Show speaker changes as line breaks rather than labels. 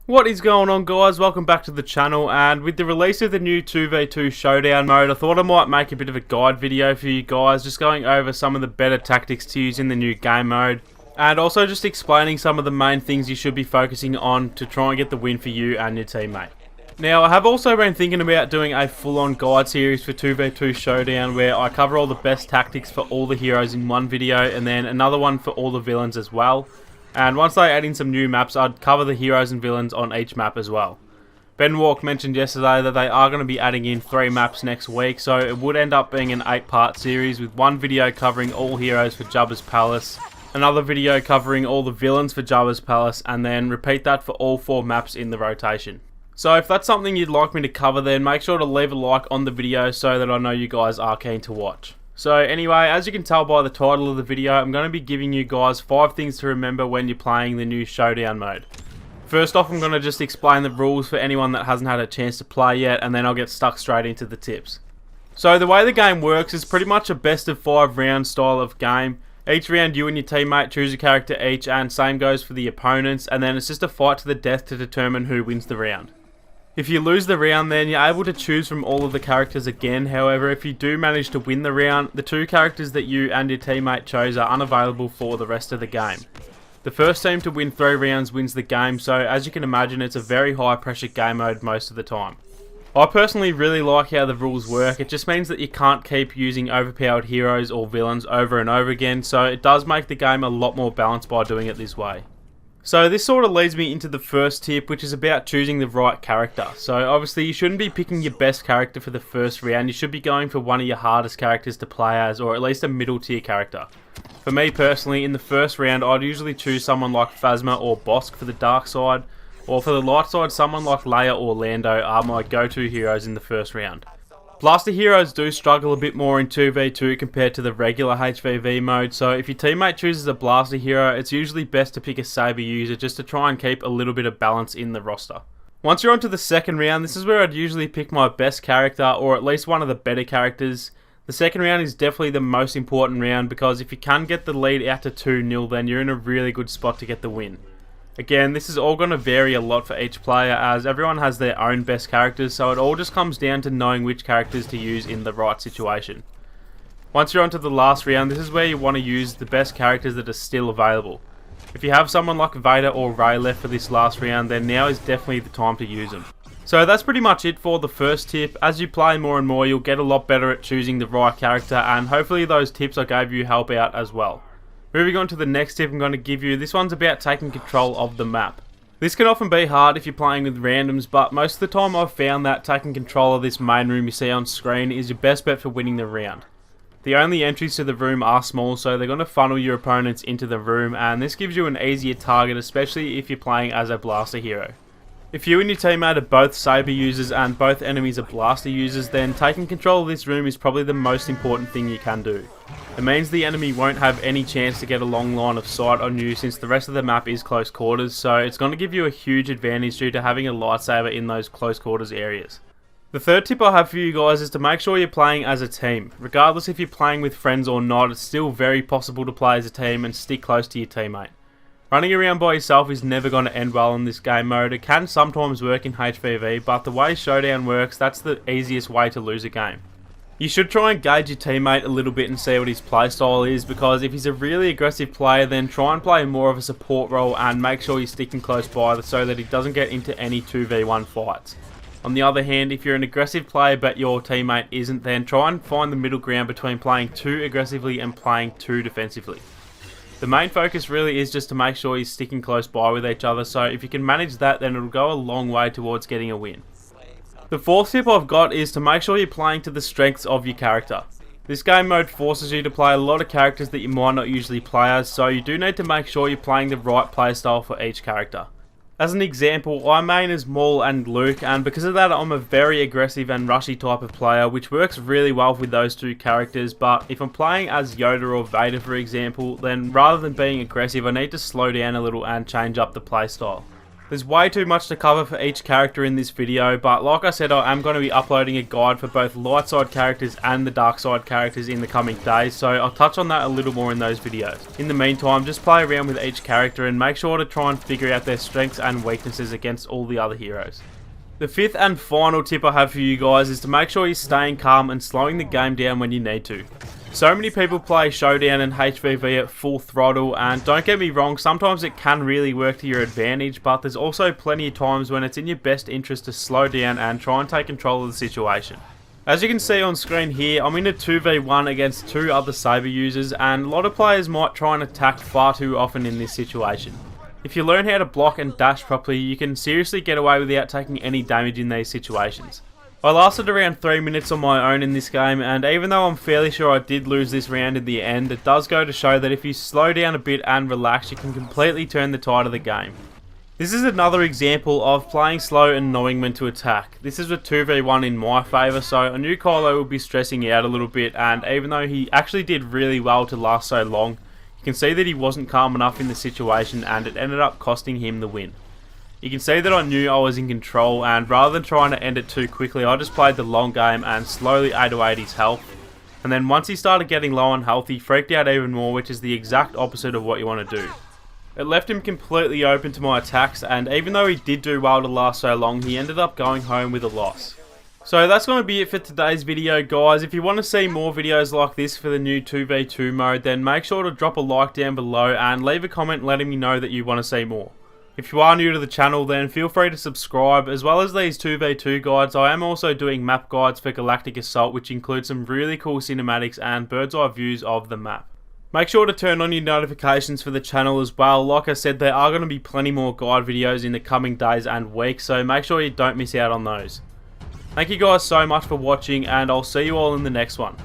What is going on, guys? Welcome back to the channel, and with the release of the new 2v2 Showdown mode, I thought I might make a bit of a guide video for you guys, just going over some of the better tactics to use in the new game mode, and also just explaining some of the main things you should be focusing on to try and get the win for you and your teammate. Now, I have also been thinking about doing a full-on guide series for 2v2 Showdown where I cover all the best tactics for all the heroes in one video, and then another one for all the villains as well. And once they add in some new maps, I'd cover the heroes and villains on each map as well. Ben Walk mentioned yesterday that they are going to be adding in 3 maps next week, so it would end up being an 8-part series with one video covering all heroes for Jabba's Palace, another video covering all the villains for Jabba's Palace, and then repeat that for all 4 maps in the rotation. So if that's something you'd like me to cover, then make sure to leave a like on the video so that I know you guys are keen to watch. So anyway, as you can tell by the title of the video, I'm going to be giving you guys 5 things to remember when you're playing the new Showdown mode. First off, I'm going to just explain the rules for anyone that hasn't had a chance to play yet, and then I'll get stuck straight into the tips. So the way the game works is pretty much a best of 5 round style of game. Each round you and your teammate choose a character each, and same goes for the opponents, and then it's just a fight to the death to determine who wins the round. If you lose the round, then you're able to choose from all of the characters again. However, if you do manage to win the round, the 2 characters that you and your teammate chose are unavailable for the rest of the game. The first team to win 3 rounds wins the game, so as you can imagine, it's a very high pressure game mode most of the time. I personally really like how the rules work. It just means that you can't keep using overpowered heroes or villains over and over again, so it does make the game a lot more balanced by doing it this way. So this sort of leads me into the first tip, which is about choosing the right character. So obviously you shouldn't be picking your best character for the first round. You should be going for one of your hardest characters to play as, or at least a middle tier character. For me personally, in the first round I'd usually choose someone like Phasma or Bossk for the dark side, or for the light side someone like Leia or Lando are my go-to heroes in the first round. Blaster heroes do struggle a bit more in 2v2 compared to the regular HVV mode, so if your teammate chooses a blaster hero, it's usually best to pick a saber user just to try and keep a little bit of balance in the roster. Once you're on to the second round, this is where I'd usually pick my best character, or at least one of the better characters. The second round is definitely the most important round because if you can get the lead out to 2-0, then you're in a really good spot to get the win. Again, this is all going to vary a lot for each player as everyone has their own best characters, so it all just comes down to knowing which characters to use in the right situation. Once you're on to the last round, this is where you want to use the best characters that are still available. If you have someone like Vader or Rey left for this last round, then now is definitely the time to use them. So that's pretty much it for the first tip. As you play more and more, you'll get a lot better at choosing the right character, and hopefully those tips I gave you help out as well. Moving on to the next tip I'm going to give you, this one's about taking control of the map. This can often be hard if you're playing with randoms, but most of the time I've found that taking control of this main room you see on screen is your best bet for winning the round. The only entries to the room are small, so they're going to funnel your opponents into the room, and this gives you an easier target, especially if you're playing as a blaster hero. If you and your teammate are both saber users and both enemies are blaster users, then taking control of this room is probably the most important thing you can do. It means the enemy won't have any chance to get a long line of sight on you since the rest of the map is close quarters, so it's going to give you a huge advantage due to having a lightsaber in those close quarters areas. The third tip I have for you guys is to make sure you're playing as a team. Regardless if you're playing with friends or not, it's still very possible to play as a team and stick close to your teammate. Running around by yourself is never going to end well in this game mode. It can sometimes work in HVV, but the way Showdown works, that's the easiest way to lose a game. You should try and gauge your teammate a little bit and see what his playstyle is, because if he's a really aggressive player, then try and play more of a support role and make sure you're sticking close by so that he doesn't get into any 2v1 fights. On the other hand, if you're an aggressive player but your teammate isn't, then try and find the middle ground between playing too aggressively and playing too defensively. The main focus really is just to make sure you're sticking close by with each other, so if you can manage that, then it'll go a long way towards getting a win. The fourth tip I've got is to make sure you're playing to the strengths of your character. This game mode forces you to play a lot of characters that you might not usually play as, so you do need to make sure you're playing the right playstyle for each character. As an example, I main as Maul and Luke, and because of that I'm a very aggressive and rushy type of player, which works really well with those 2 characters, but if I'm playing as Yoda or Vader for example, then rather than being aggressive I need to slow down a little and change up the playstyle. There's way too much to cover for each character in this video, but like I said, I am going to be uploading a guide for both light side characters and the dark side characters in the coming days, so I'll touch on that a little more in those videos. In the meantime, just play around with each character and make sure to try and figure out their strengths and weaknesses against all the other heroes. The fifth and final tip I have for you guys is to make sure you're staying calm and slowing the game down when you need to. So many people play Showdown and HVV at full throttle, and don't get me wrong, sometimes it can really work to your advantage, but there's also plenty of times when it's in your best interest to slow down and try and take control of the situation. As you can see on screen here, I'm in a 2v1 against two other Saber users, and a lot of players might try and attack far too often in this situation. If you learn how to block and dash properly, you can seriously get away without taking any damage in these situations. I lasted around 3 minutes on my own in this game, and even though I'm fairly sure I did lose this round in the end, it does go to show that if you slow down a bit and relax, you can completely turn the tide of the game. This is another example of playing slow and knowing when to attack. This is a 2v1 in my favour, so I knew Kylo would be stressing out a little bit, and even though he actually did really well to last so long, you can see that he wasn't calm enough in the situation and it ended up costing him the win. You can see that I knew I was in control, and rather than trying to end it too quickly, I just played the long game and slowly ate away at his health. And then once he started getting low on health, he freaked out even more, which is the exact opposite of what you want to do. It left him completely open to my attacks, and even though he did do well to last so long, he ended up going home with a loss. So that's going to be it for today's video, guys. If you want to see more videos like this for the new 2v2 mode, then make sure to drop a like down below and leave a comment letting me know that you want to see more. If you are new to the channel, then feel free to subscribe. As well as these 2v2 guides, I am also doing map guides for Galactic Assault, which include some really cool cinematics and bird's eye views of the map. Make sure to turn on your notifications for the channel as well. Like I said, there are going to be plenty more guide videos in the coming days and weeks, so make sure you don't miss out on those. Thank you guys so much for watching, and I'll see you all in the next one.